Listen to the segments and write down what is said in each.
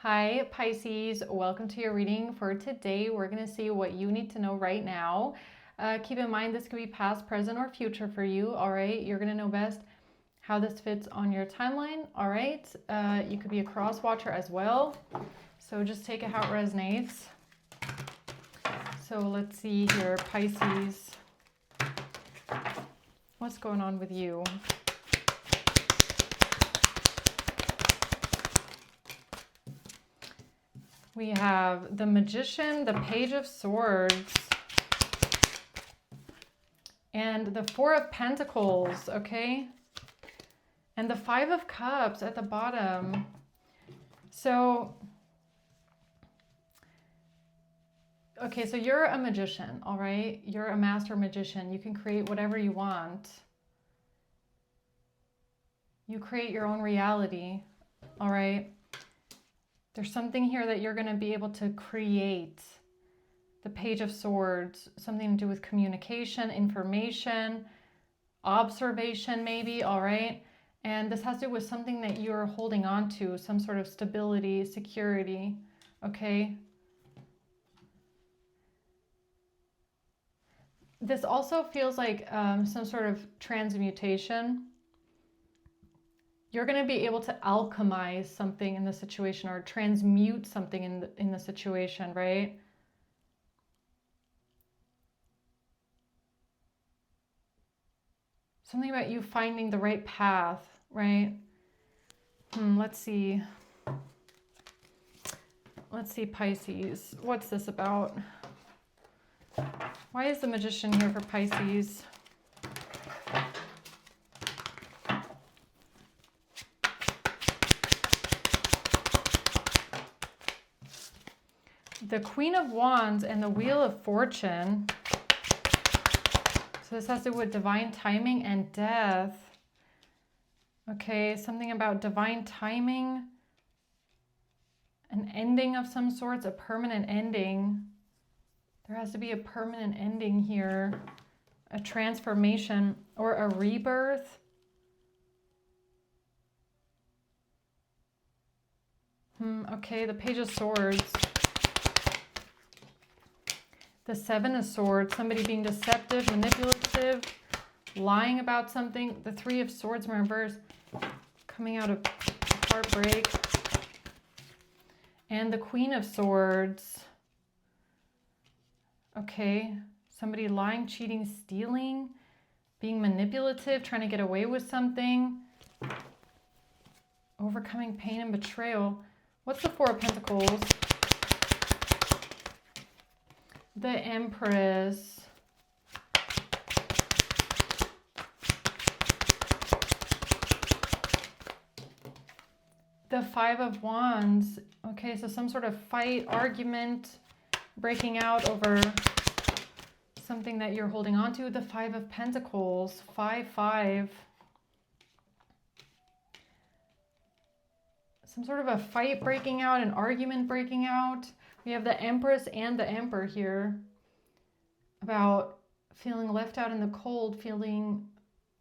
Hi Pisces, welcome to your reading for today. We're going to see what you need to know right now. Keep in mind this could be past, present, or future for you, all right? You're going to know best how this fits on your timeline, all right? You could be a cross watcher as well, so just take it how it resonates. So let's see here, Pisces. What's going on with you? We have the Magician, the Page of Swords, and the Four of Pentacles, okay? And the Five of Cups at the bottom. So, okay, so you're a magician, all right? You're a master magician. You can create whatever you want. You create your own reality, all right? There's something here that you're going to be able to create. The Page of Swords, something to do with communication, information, observation maybe, all right? And this has to do with something that you're holding on to, some sort of stability, security, okay? This also feels like some sort of transmutation. You're going to be able to alchemize something in the situation or transmute something in the situation, right? Something about you finding the right path, right? Let's see. Let's see, Pisces. What's this about? Why is the Magician here for Pisces? The Queen of Wands and the Wheel of Fortune. So this has to do with divine timing and death. Okay, something about divine timing. An ending of some sorts, a permanent ending. There has to be a permanent ending here. A transformation or a rebirth. Okay, the Page of Swords. The Seven of Swords, somebody being deceptive, manipulative, lying about something. The Three of Swords in reverse, coming out of heartbreak. And the Queen of Swords. Okay, somebody lying, cheating, stealing, being manipulative, trying to get away with something. Overcoming pain and betrayal. What's the Four of Pentacles? The Empress. The Five of Wands. Okay, so some sort of fight, argument, breaking out over something that you're holding on to. The Five of Pentacles. 5-5. Some sort of a fight breaking out, an argument breaking out. We have the Empress and the Emperor here about feeling left out in the cold, feeling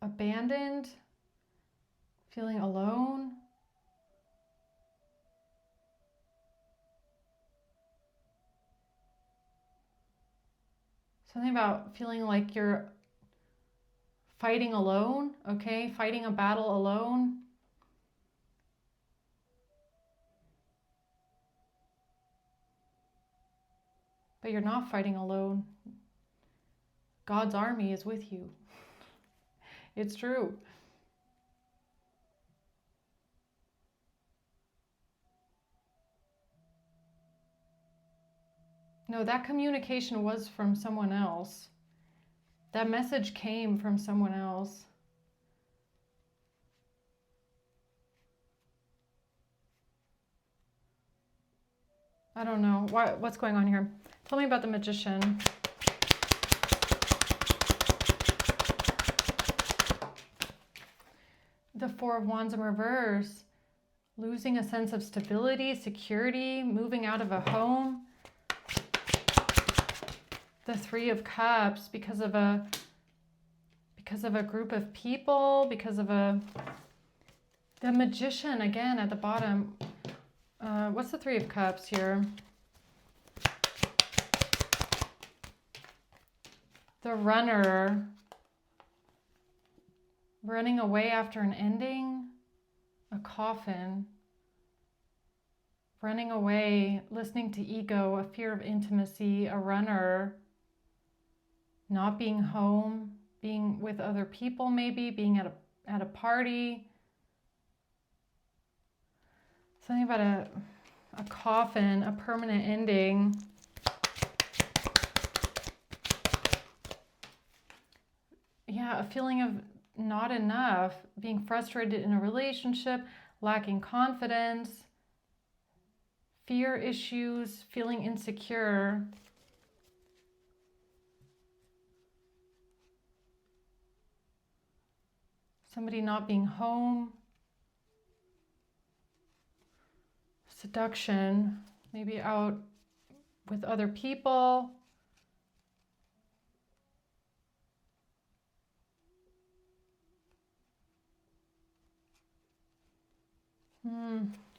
abandoned, feeling alone. Something about feeling like you're fighting alone, okay? Fighting a battle alone. But you're not fighting alone. God's army is with you. It's true. No, that communication was from someone else. That message came from someone else. I don't know. What's going on here? Tell me about the Magician. The Four of Wands in reverse. Losing a sense of stability, security, moving out of a home. The Three of Cups because of a group of people, because of the Magician again at the bottom. What's the Three of Cups here? The runner, running away after an ending, a coffin, running away, listening to ego, a fear of intimacy, a runner, not being home, being with other people maybe, being at a party. Something about a coffin, a permanent ending. Yeah, a feeling of not enough, being frustrated in a relationship, lacking confidence, fear issues, feeling insecure. Somebody not being home. Seduction, maybe out with other people.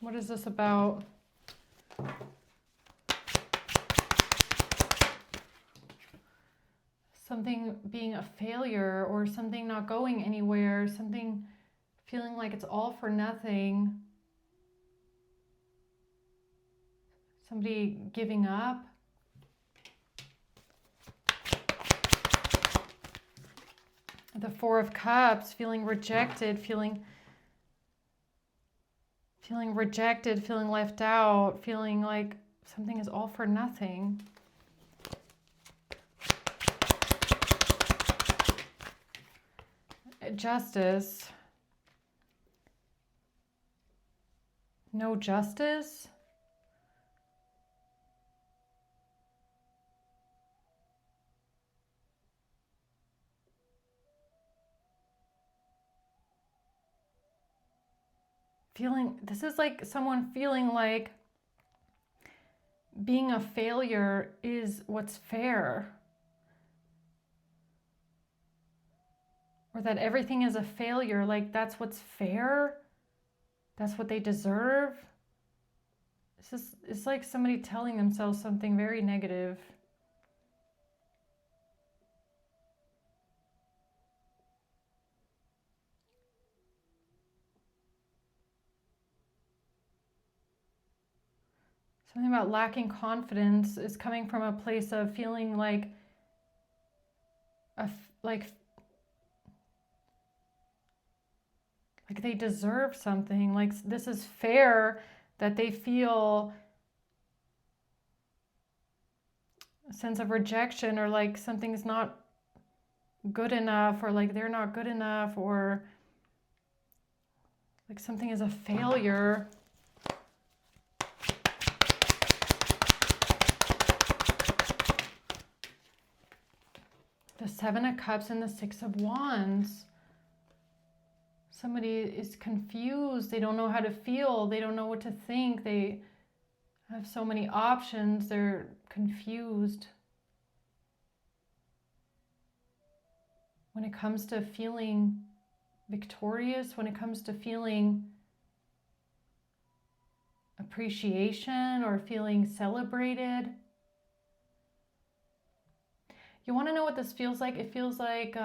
What is this about? Something being a failure or something not going anywhere, something feeling like it's all for nothing. Somebody giving up. The Four of Cups, feeling rejected, feeling rejected, feeling left out, feeling like something is all for nothing. Justice. No justice. This is like someone feeling like being a failure is what's fair. Or that everything is a failure, like that's what's fair. That's what they deserve. It's like somebody telling themselves something very negative. Something about lacking confidence is coming from a place of feeling like they deserve something, like this is fair, that they feel a sense of rejection, or like something's not good enough, or like they're not good enough, or like something is a failure. The Seven of Cups and the Six of Wands. Somebody is confused. They don't know how to feel. They don't know what to think. They have so many options. They're confused. When it comes to feeling victorious, when it comes to feeling appreciation or feeling celebrated. You want to know what this feels like? It feels like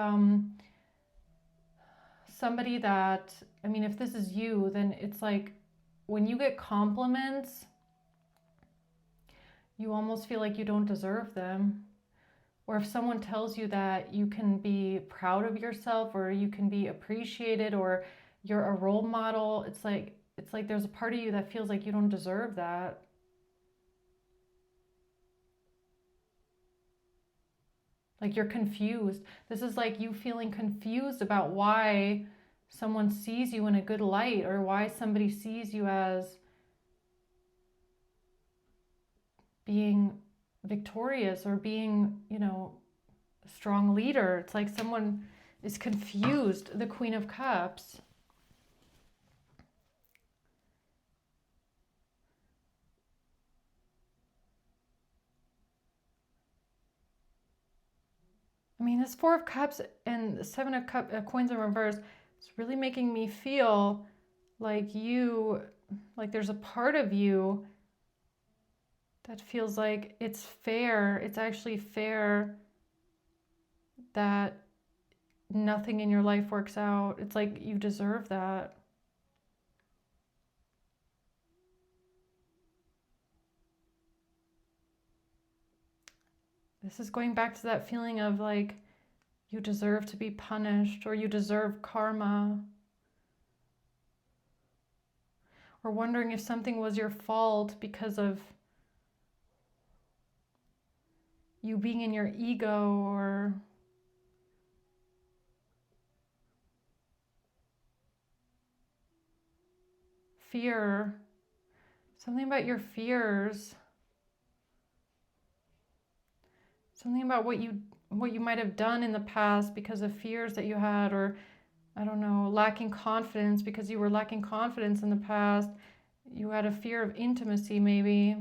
somebody that, I mean, if this is you, then it's like when you get compliments, you almost feel like you don't deserve them. Or if someone tells you that you can be proud of yourself, or you can be appreciated, or you're a role model, it's like there's a part of you that feels like you don't deserve that. Like you're confused. This is like you feeling confused about why someone sees you in a good light, or why somebody sees you as being victorious, or being, a strong leader. It's like someone is confused. The Queen of Cups. I mean, this Four of Cups and Seven of Coins in reverse, it's really making me feel like you like there's a part of you that feels like it's fair. It's actually fair that nothing in your life works out. It's like you deserve that. This is going back to that feeling of like you deserve to be punished, or you deserve karma, or wondering if something was your fault because of you being in your ego, or fear. Something about your fears. Something about what you might have done in the past because of fears that you had, or I don't know, lacking confidence because you were lacking confidence in the past. You had a fear of intimacy maybe,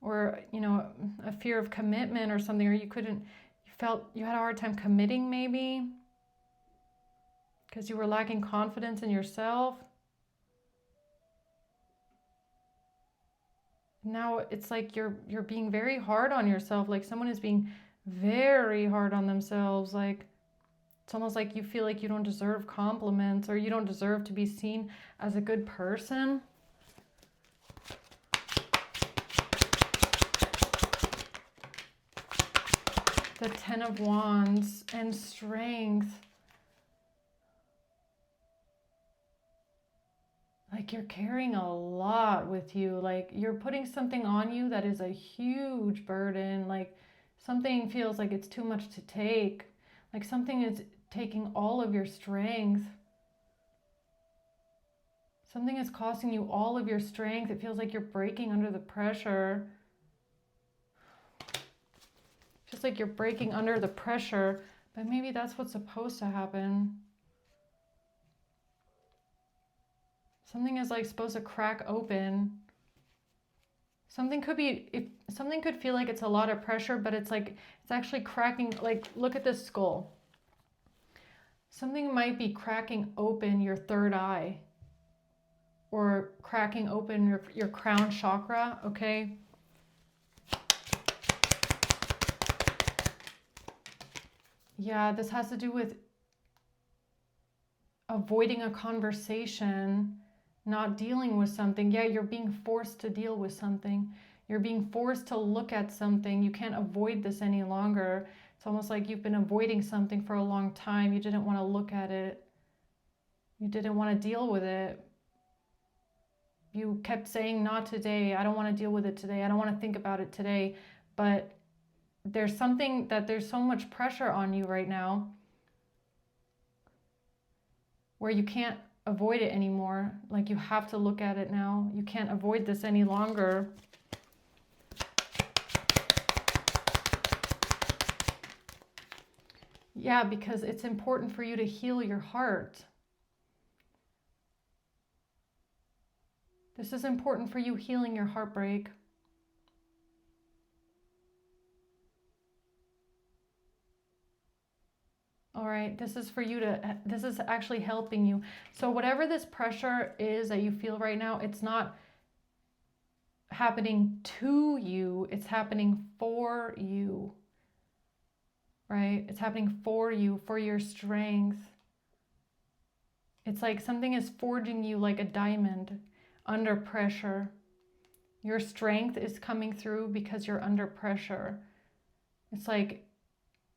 or a fear of commitment or something, or you felt you had a hard time committing maybe because you were lacking confidence in yourself. Now it's like you're being very hard on yourself, like someone is being very hard on themselves. Like it's almost like you feel like you don't deserve compliments, or you don't deserve to be seen as a good person. The Ten of Wands and strength. Like you're carrying a lot with you. Like you're putting something on you that is a huge burden. Like something feels like it's too much to take. Like something is taking all of your strength. Something is costing you all of your strength. It feels like you're breaking under the pressure. Just like you're breaking under the pressure, but maybe that's what's supposed to happen. Something is like supposed to crack open. Something could feel like it's a lot of pressure, but it's like, it's actually cracking. Like, look at this skull. Something might be cracking open your third eye, or cracking open your crown chakra, okay? Yeah, this has to do with avoiding a conversation, not dealing with something. Yeah, you're being forced to deal with something. You're being forced to look at something. You can't avoid this any longer. It's almost like you've been avoiding something for a long time. You didn't want to look at it. You didn't want to deal with it. You kept saying, not today. I don't want to deal with it today. I don't want to think about it today. But there's something that there's so much pressure on you right now where you can't avoid it anymore. Like you have to look at it now. You can't avoid this any longer. Yeah, because it's important for you to heal your heart. This is important for you healing your heartbreak. All right, this is for you this is actually helping you. So whatever this pressure is that you feel right now, it's not happening to you, it's happening for you, right? It's happening for you, for your strength. It's like something is forging you like a diamond under pressure. Your strength is coming through because you're under pressure. It's like,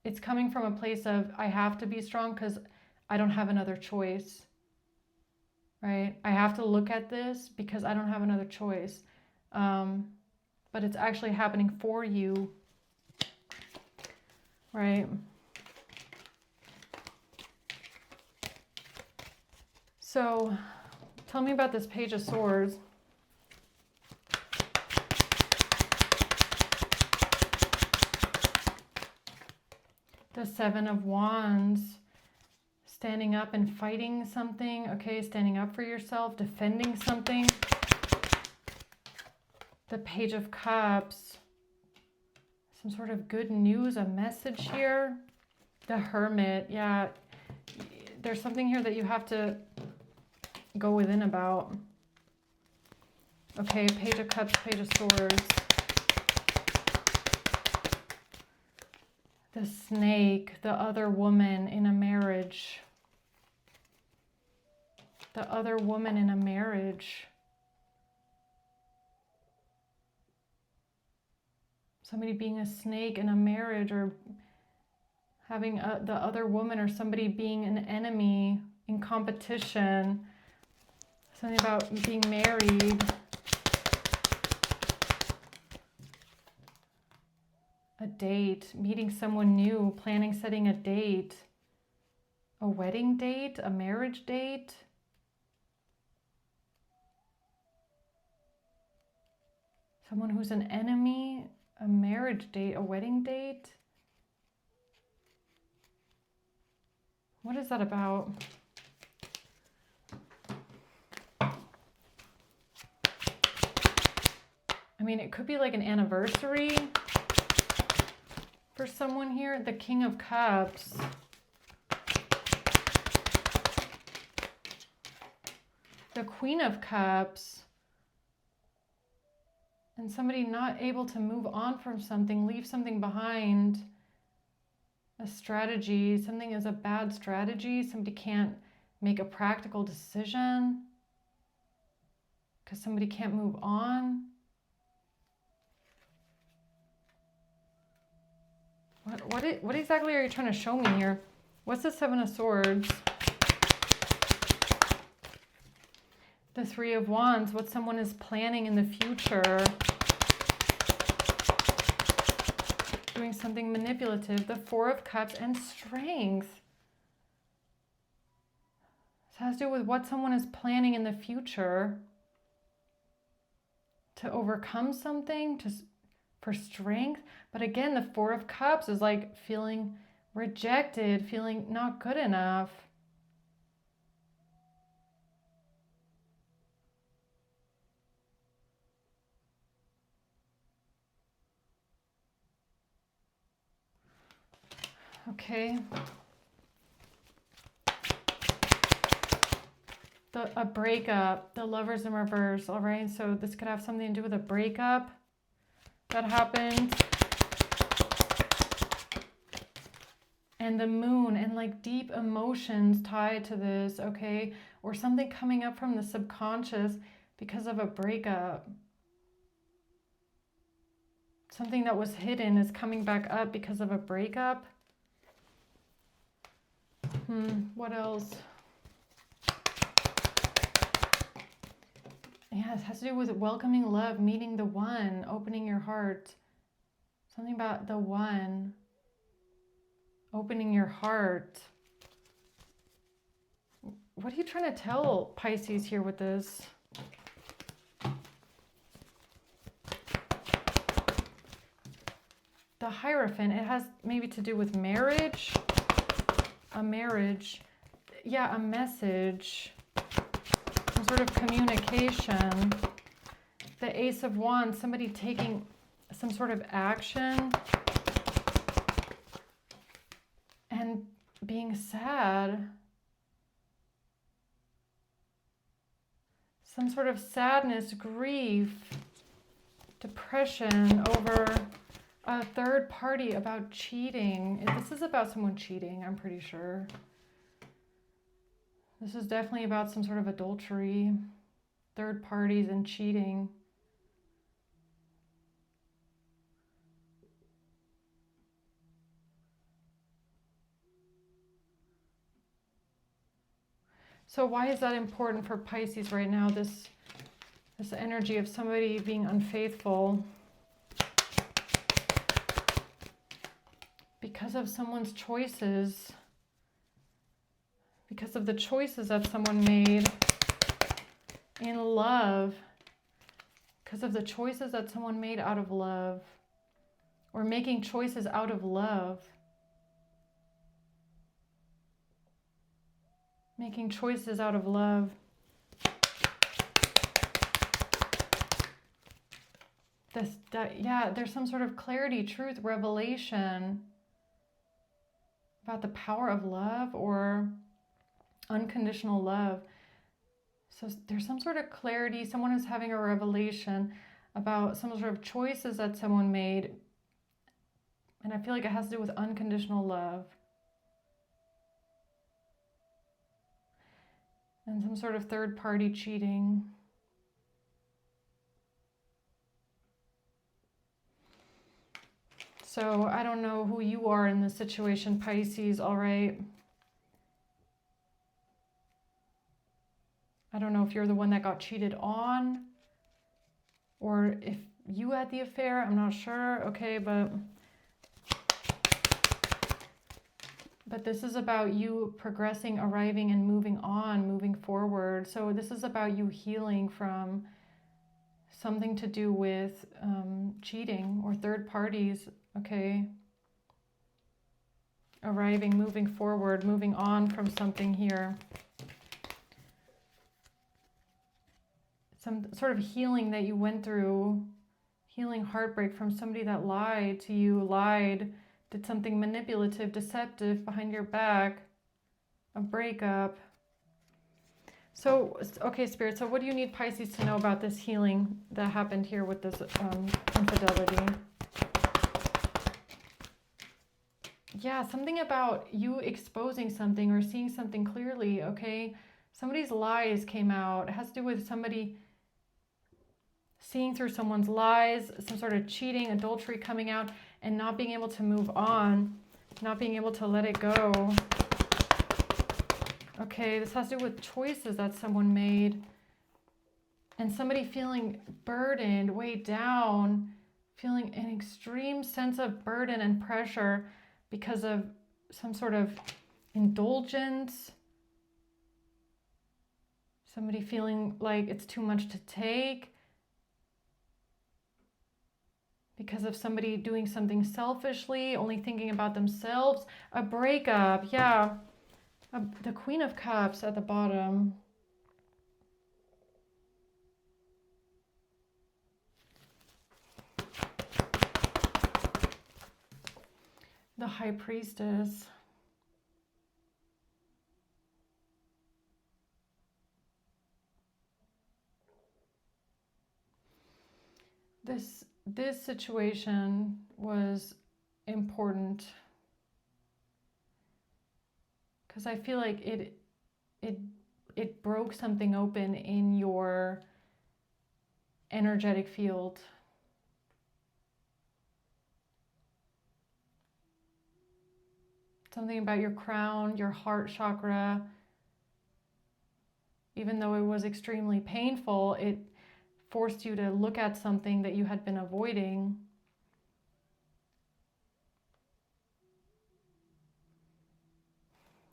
it's coming from a place of, I have to be strong because I don't have another choice, right? I have to look at this because I don't have another choice. But it's actually happening for you, right? So tell me about this Page of Swords. The Seven of Wands, standing up and fighting something, okay, standing up for yourself, defending something. The Page of Cups, some sort of good news, a message here. The Hermit, yeah, there's something here that you have to go within about. Okay, Page of Cups, Page of Swords. The snake, the other woman in a marriage. The other woman in a marriage. Somebody being a snake in a marriage, or having the other woman or somebody being an enemy in competition. Something about being married. A date, meeting someone new, planning, setting a date. A wedding date, a marriage date. Someone who's an enemy, a marriage date, a wedding date. What is that about? I mean, it could be like an anniversary for someone here. The King of Cups. The Queen of Cups. And somebody not able to move on from something, leave something behind. A strategy, something is a bad strategy. Somebody can't make a practical decision because somebody can't move on. What exactly are you trying to show me here? What's the Seven of Swords? The Three of Wands, what someone is planning in the future. Doing something manipulative. The Four of Cups and Strength. This has to do with what someone is planning in the future to overcome something, for strength. But again, the Four of Cups is like feeling rejected, feeling not good enough. Okay. A breakup, the Lovers in reverse, all right? So this could have something to do with a breakup that happened. And the Moon, and like deep emotions tied to this, okay? Or something coming up from the subconscious because of a breakup. Something that was hidden is coming back up because of a breakup. What else? Yeah, it has to do with welcoming love, meeting the one, opening your heart. Something about the one, opening your heart. What are you trying to tell Pisces here with this? The Hierophant, it has maybe to do with marriage. A marriage. Yeah, a message. Some sort of communication. The Ace of Wands, somebody taking some sort of action and being sad. Some sort of sadness, grief, depression over a third party, about cheating. This is about someone cheating, I'm pretty sure. This is definitely about some sort of adultery, third parties and cheating. So why is that important for Pisces right now, this energy of somebody being unfaithful? Because of someone's choices. Because of the choices that someone made in love. Because of the choices that someone made out of love. Or making choices out of love. Making choices out of love. There's some sort of clarity, truth, revelation about the power of love or unconditional love. So there's some sort of clarity. Someone is having a revelation about some sort of choices that someone made. And I feel like it has to do with unconditional love. And some sort of third party cheating. So I don't know who you are in this situation, Pisces, all right? I don't know if you're the one that got cheated on or if you had the affair. I'm not sure. Okay, but this is about you progressing, arriving, and moving on, moving forward. So this is about you healing from something to do with cheating or third parties, okay? Arriving, moving forward, moving on from something here. Some sort of healing that you went through, healing heartbreak from somebody that lied to you, did something manipulative, deceptive behind your back, a breakup. So, okay, Spirit, so what do you need Pisces to know about this healing that happened here with this infidelity? Yeah, something about you exposing something or seeing something clearly, okay? Somebody's lies came out. It has to do with somebody seeing through someone's lies, some sort of cheating, adultery coming out, and not being able to move on, not being able to let it go. Okay, this has to do with choices that someone made. And somebody feeling burdened, weighed down, feeling an extreme sense of burden and pressure because of some sort of indulgence. Somebody feeling like it's too much to take because of somebody doing something selfishly, only thinking about themselves. A breakup, yeah. The Queen of Cups at the bottom. The High Priestess. This situation was important because I feel like it broke something open in your energetic field. Something about your crown, your heart chakra. Even though it was extremely painful, it forced you to look at something that you had been avoiding.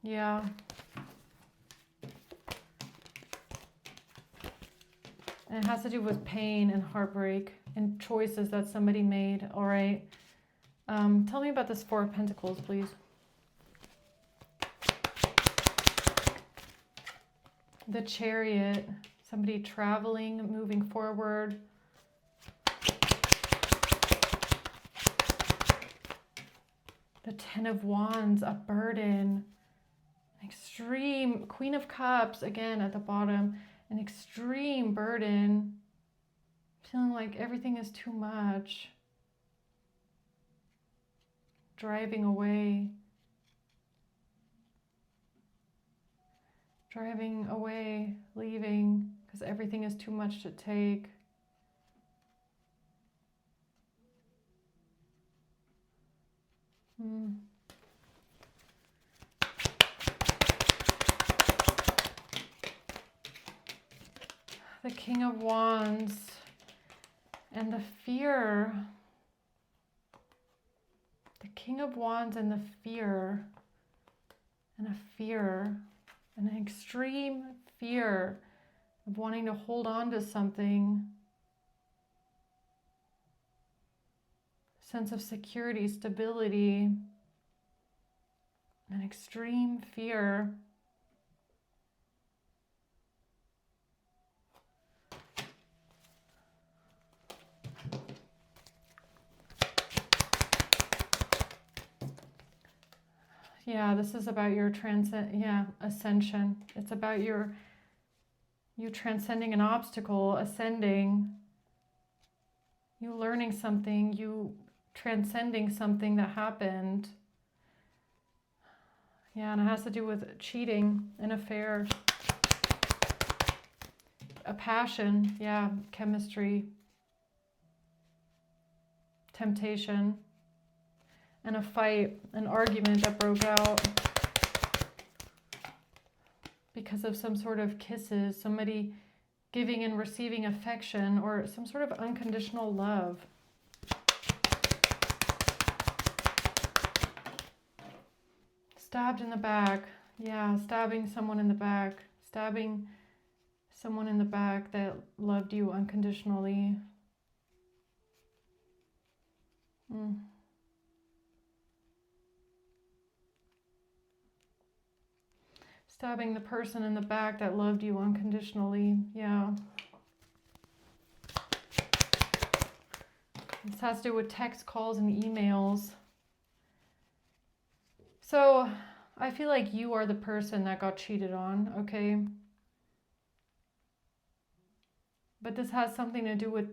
Yeah. And it has to do with pain and heartbreak and choices that somebody made, all right? Tell me about this Four of Pentacles, please. The Chariot, somebody traveling, moving forward. The Ten of Wands, a burden. Extreme Queen of Cups, again at the bottom. An extreme burden. Feeling like everything is too much. Driving away. Driving away, leaving, because everything is too much to take. The King of Wands and the fear. The King of Wands and the fear. And a fear. An extreme fear of wanting to hold on to something. Sense of security, stability. An extreme fear. Yeah, this is about your ascension. It's about your you transcending an obstacle, ascending, you learning something, you transcending something that happened. Yeah, and it has to do with cheating, an affair, a passion, yeah, chemistry, temptation, and a fight, an argument that broke out because of some sort of kisses, somebody giving and receiving affection, or some sort of unconditional love. Stabbed in the back. Yeah, stabbing someone in the back. Stabbing someone in the back that loved you unconditionally. Stabbing the person in the back that loved you unconditionally. Yeah. This has to do with text, calls, and emails. So I feel like you are the person that got cheated on, okay? But this has something to do with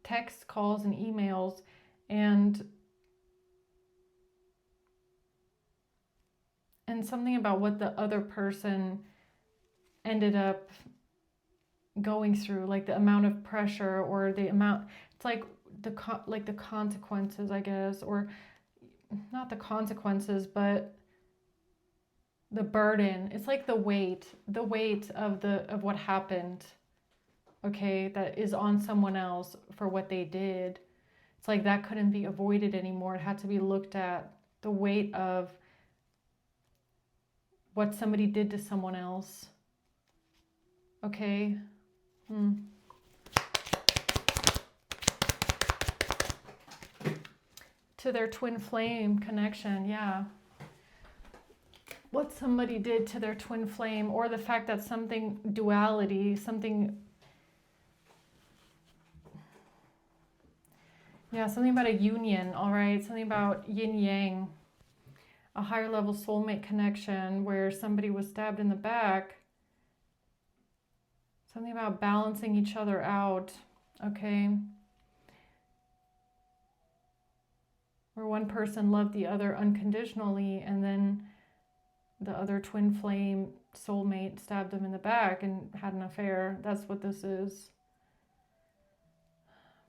text, calls, and emails, and something about what the other person ended up going through, like the amount of pressure, or the amount, it's like the consequences, I guess, or not the consequences, but the burden. It's like the weight of what happened, okay, that is on someone else for what they did. It's like that couldn't be avoided anymore. It had to be looked at. The weight of what somebody did to someone else. Okay? To their twin flame connection, yeah. What somebody did to their twin flame, or the fact that something, duality, something, yeah, something about a union, all right? Something about yin yang, a higher level soulmate connection where somebody was stabbed in the back. Something about balancing each other out, okay? Where one person loved the other unconditionally, and then the other twin flame soulmate stabbed them in the back and had an affair. That's what this is.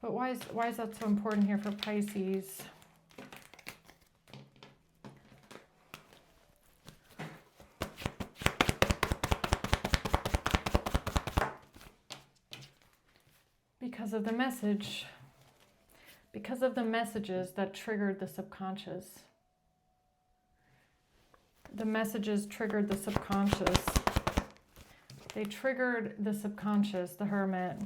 But why is that so important here for Pisces? Because of the message. Because of the messages that triggered the subconscious. The messages triggered the subconscious. They triggered the subconscious, the Hermit.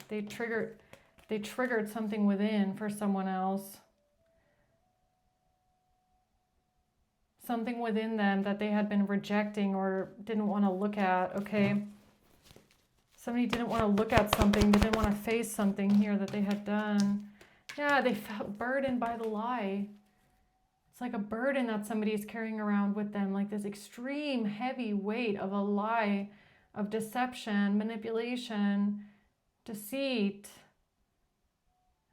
They triggered something within for someone else. Something within them that they had been rejecting or didn't want to look at, okay? Somebody didn't want to look at something, they didn't want to face something here that they had done. Yeah, they felt burdened by the lie. It's like a burden that somebody's carrying around with them, like this extreme heavy weight of a lie, of deception, manipulation, deceit.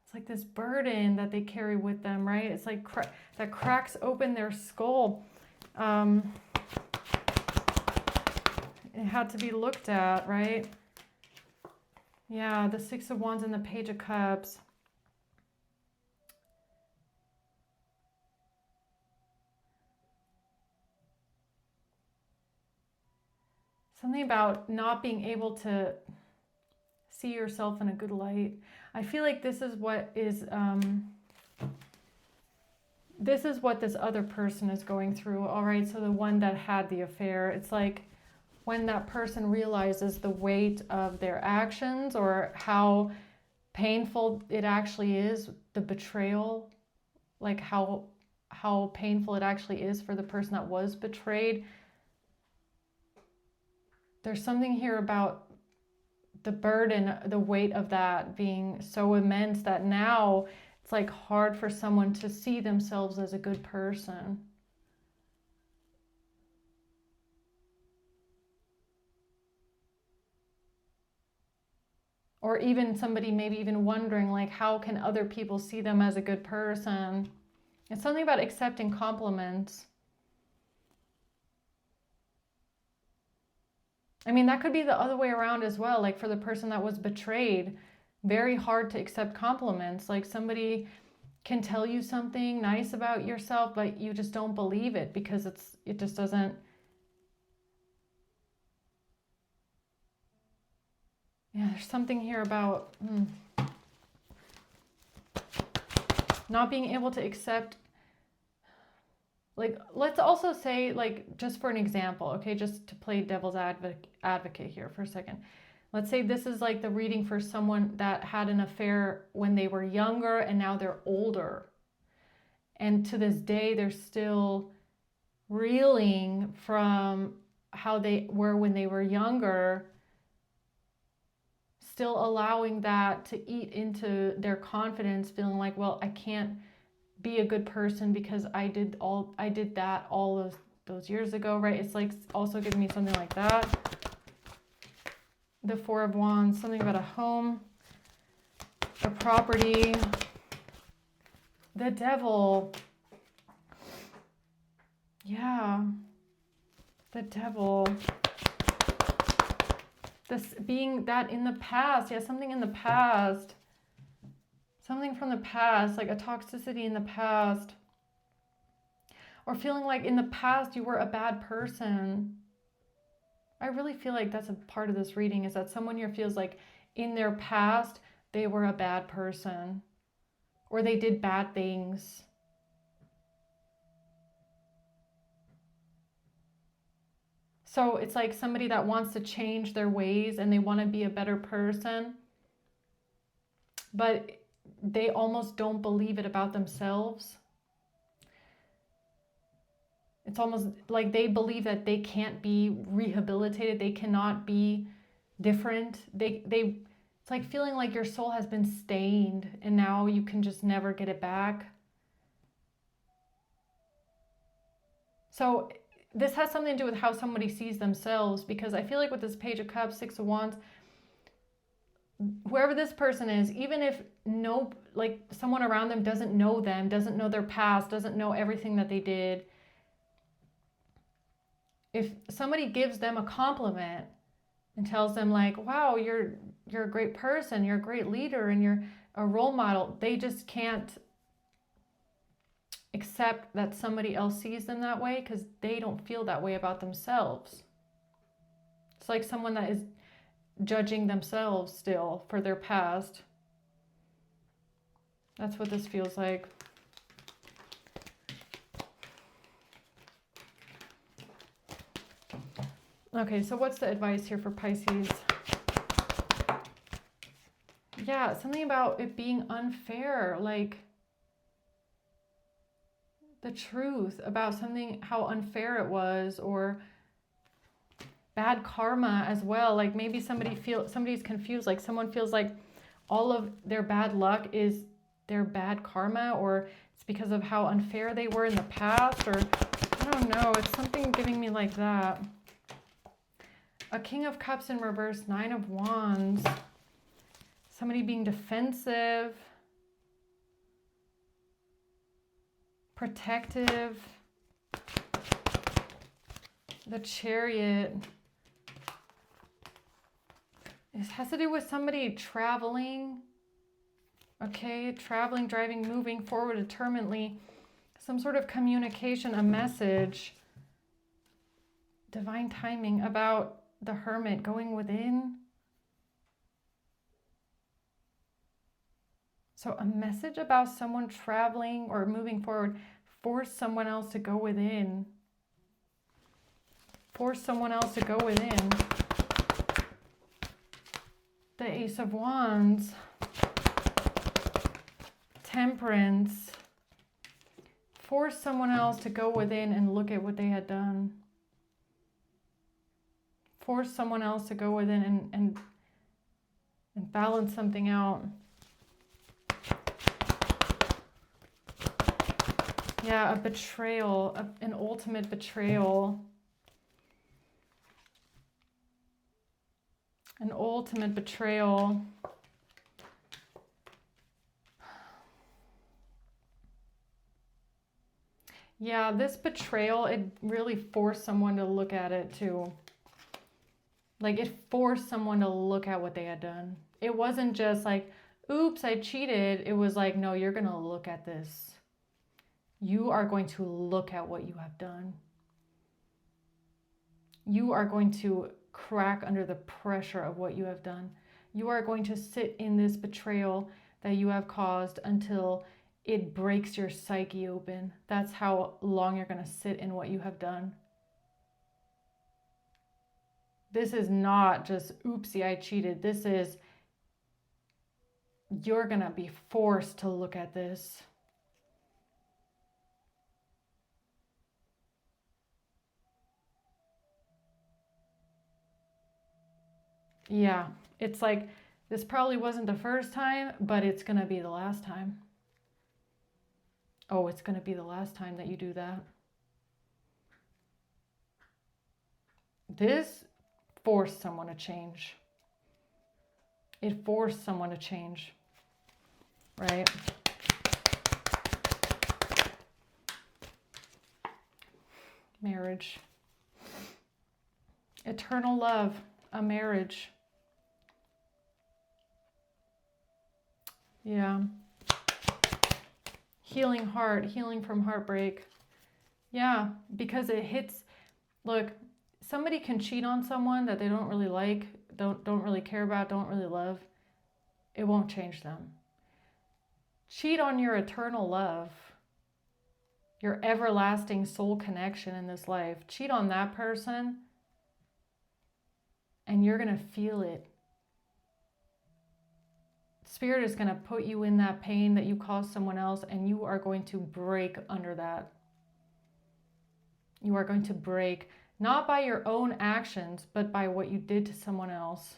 It's like this burden that they carry with them, right? It's like that cracks open their skull. It had to be looked at, right? Yeah, the Six of Wands and the Page of Cups. Something about not being able to see yourself in a good light. I feel like this is what this other person is going through, all right? So the one that had the affair, it's like when that person realizes the weight of their actions, or how painful it actually is, the betrayal, like how painful it actually is for the person that was betrayed. There's something here about the burden, the weight of that being so immense that now it's like hard for someone to see themselves as a good person. Or even somebody maybe even wondering, like, how can other people see them as a good person? It's something about accepting compliments. I mean, that could be the other way around as well. Like for the person that was betrayed, very hard to accept compliments. Like somebody can tell you something nice about yourself, but you just don't believe it because it just doesn't. Yeah, there's something here about not being able to accept. Like, let's also say, like, just for an example, okay, just to play devil's advocate here for a second. Let's say this is like the reading for someone that had an affair when they were younger and now they're older. And to this day, they're still reeling from how they were when they were younger, still allowing that to eat into their confidence, feeling like, well, I can't be a good person because I did that all those years ago, right? It's like also giving me something like that. The Four of Wands, something about a home, a property, the Devil. Yeah, the Devil. This being that in the past, yeah, something in the past. Something from the past, like a toxicity in the past. Or feeling like in the past you were a bad person. I really feel like that's a part of this reading, is that someone here feels like in their past they were a bad person. Or they did bad things. So it's like somebody that wants to change their ways and they want to be a better person. But they almost don't believe it about themselves. It's almost like they believe that they can't be rehabilitated. They cannot be different. It's like feeling like your soul has been stained and now you can just never get it back. So this has something to do with how somebody sees themselves, because I feel like with this Page of Cups, Six of Wands, whoever this person is, even if someone around them doesn't know them, doesn't know their past, doesn't know everything that they did, if somebody gives them a compliment and tells them like, wow, you're a great person, you're a great leader, and you're a role model, they just can't accept that somebody else sees them that way because they don't feel that way about themselves. It's like someone that is judging themselves still for their past. That's what this feels like. Okay, so what's the advice here for Pisces? Yeah, something about it being unfair, like the truth about something, how unfair it was, or bad karma as well. Like maybe somebody's confused, like someone feels like all of their bad luck is their bad karma, or it's because of how unfair they were in the past, or I don't know, it's something giving me like that. A King of Cups in reverse, Nine of Wands. Somebody being defensive, protective. The Chariot. This has to do with somebody traveling. Okay, traveling, driving, moving forward determinedly. Some sort of communication, a message. Divine timing about the Hermit going within. So a message about someone traveling or moving forward. Force someone else to go within. Force someone else to go within. The Ace of Wands. Temperance. Force someone else to go within and look at what they had done. Force someone else to go within and balance something out. Yeah, a betrayal, an ultimate betrayal. An ultimate betrayal. Yeah, this betrayal, it really forced someone to look at it too. Like, it forced someone to look at what they had done. It wasn't just like, oops, I cheated. It was like, no, you're going to look at this. You are going to look at what you have done. You are going to crack under the pressure of what you have done. You are going to sit in this betrayal that you have caused until it breaks your psyche open. That's how long you're going to sit in what you have done. This is not just, oopsie, I cheated. This is, you're going to be forced to look at this. Yeah, it's like, this probably wasn't the first time, but it's going to be the last time. Oh, it's going to be the last time that you do that. This forced someone to change. It forced someone to change, right? Marriage. Eternal love, a marriage. Yeah. Healing heart, healing from heartbreak. Yeah, because it hits, look, somebody can cheat on someone that they don't really like, don't really care about, don't really love. It won't change them. Cheat on your eternal love, your everlasting soul connection in this life. Cheat on that person, and you're going to feel it. Spirit is going to put you in that pain that you caused someone else, and you are going to break under that. You are going to break, not by your own actions, but by what you did to someone else.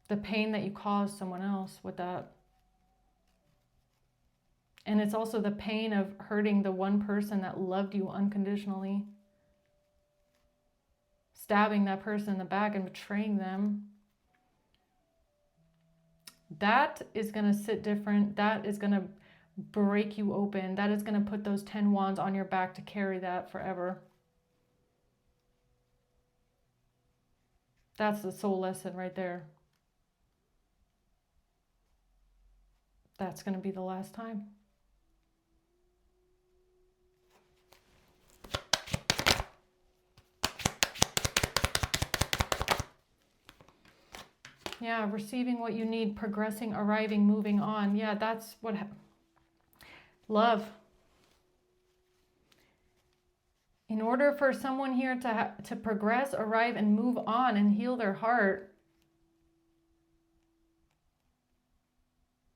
The pain that you caused someone else with that. And it's also the pain of hurting the one person that loved you unconditionally. Stabbing that person in the back and betraying them. That is going to sit different. That is going to break you open. That is going to put those 10 wands on your back to carry that forever. That's the soul lesson right there. That's going to be the last time. Yeah, receiving what you need, progressing, arriving, moving on. Yeah, that's what love. In order for someone here to progress, arrive, and move on and heal their heart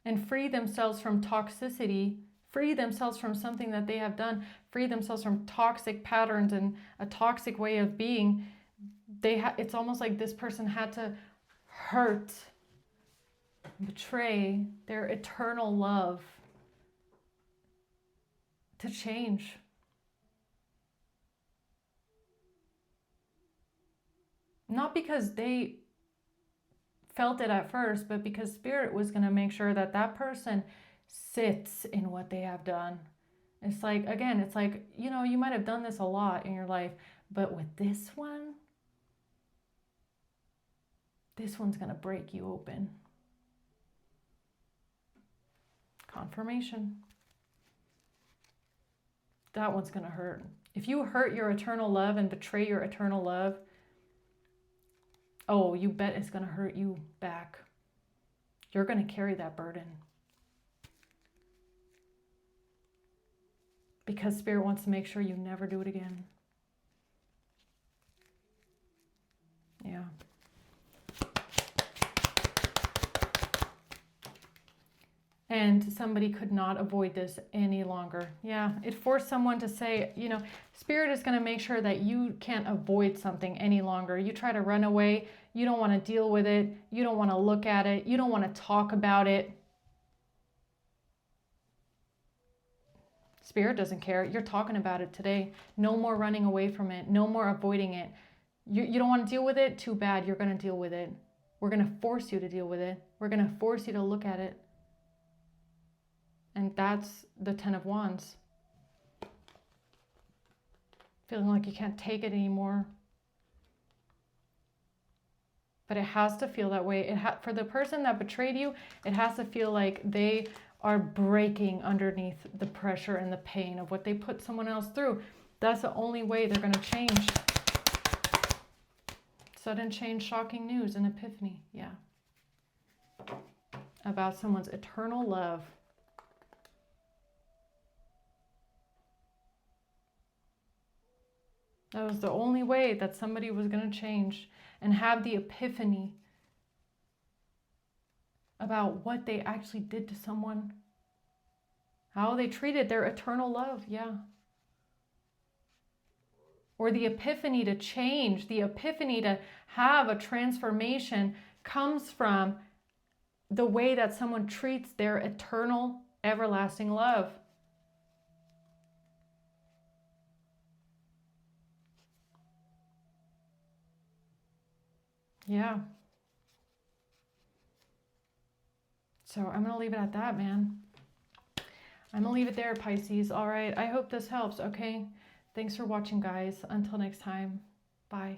and free themselves from toxicity, free themselves from something that they have done, free themselves from toxic patterns and a toxic way of being, it's almost like this person had to hurt, betray their eternal love to change. Not because they felt it at first, but because Spirit was going to make sure that that person sits in what they have done. It's like, again, it's like, you know, you might have done this a lot in your life, but with this one's going to break you open. Confirmation. That one's going to hurt. If you hurt your eternal love and betray your eternal love, oh, you bet it's going to hurt you back. You're going to carry that burden. Because Spirit wants to make sure you never do it again. Yeah. And somebody could not avoid this any longer. Yeah, it forced someone to say, you know, Spirit is going to make sure that you can't avoid something any longer. You try to run away. You don't want to deal with it. You don't want to look at it. You don't want to talk about it. Spirit doesn't care. You're talking about it today. No more running away from it. No more avoiding it. You don't want to deal with it? Too bad. You're going to deal with it. We're going to force you to deal with it. We're going to force you to look at it. And that's the 10 of Wands. Feeling like you can't take it anymore. But it has to feel that way. For the person that betrayed you, it has to feel like they are breaking underneath the pressure and the pain of what they put someone else through. That's the only way they're going to change. Sudden change, shocking news, and epiphany. Yeah. About someone's eternal love. That was the only way that somebody was going to change and have the epiphany about what they actually did to someone. How they treated their eternal love. Yeah. Or the epiphany to change, the epiphany to have a transformation comes from the way that someone treats their eternal, everlasting love. Yeah. So I'm going to leave it at that, man. I'm going to leave it there, Pisces. All right. I hope this helps. Okay. Thanks for watching, guys. Until next time. Bye.